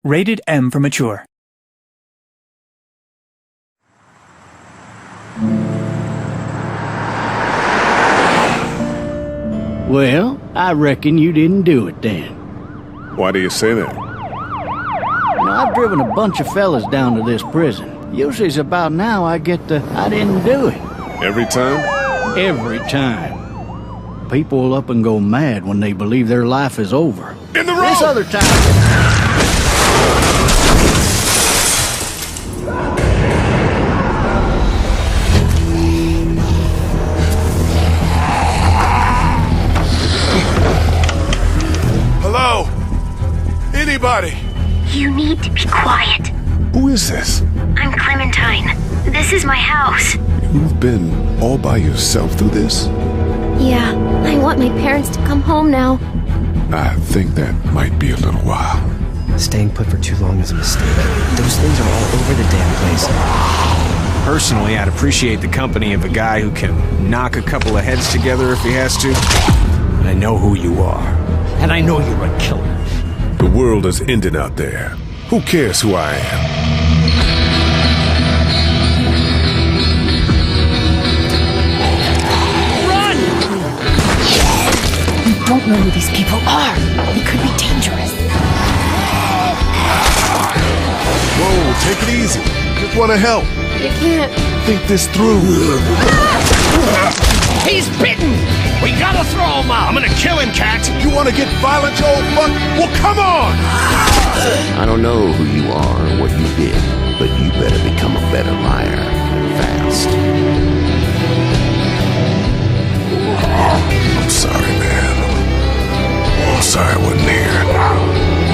Rated M for mature. Well, I reckon you didn't do it then. Why do you say that? Now, I've driven a bunch of fellas down to this prison. Usually it's about now I get the, I didn't do it. Every time? Every time. People will up and go mad when they believe their life is over. In the road! This other time... Hello? Anybody? You need to be quiet. Who is this? I'm Clementine. This is my house. You've been all by yourself through this? Yeah, I want my parents to come home now. I think that might be a little while. Staying put for too long is a mistake. Those things are all over the damn place. Personally, I'd appreciate the company of a guy who can knock a couple of heads together if he has to. I know who you are, and I know you're a killer. The world is ending out there. Who cares who I am? Run! You don't know who these people are. They could be dangerous. Whoa, take it easy. Just want to help. You can't. Think this through. He's bitten! We gotta throw him out! I'm gonna kill him, Cat! You wanna get violent, you old fuck? Well, come on! I don't know who you are or what you did, but you better become a better liar, fast. I'm sorry, man. I'm sorry I wasn't here.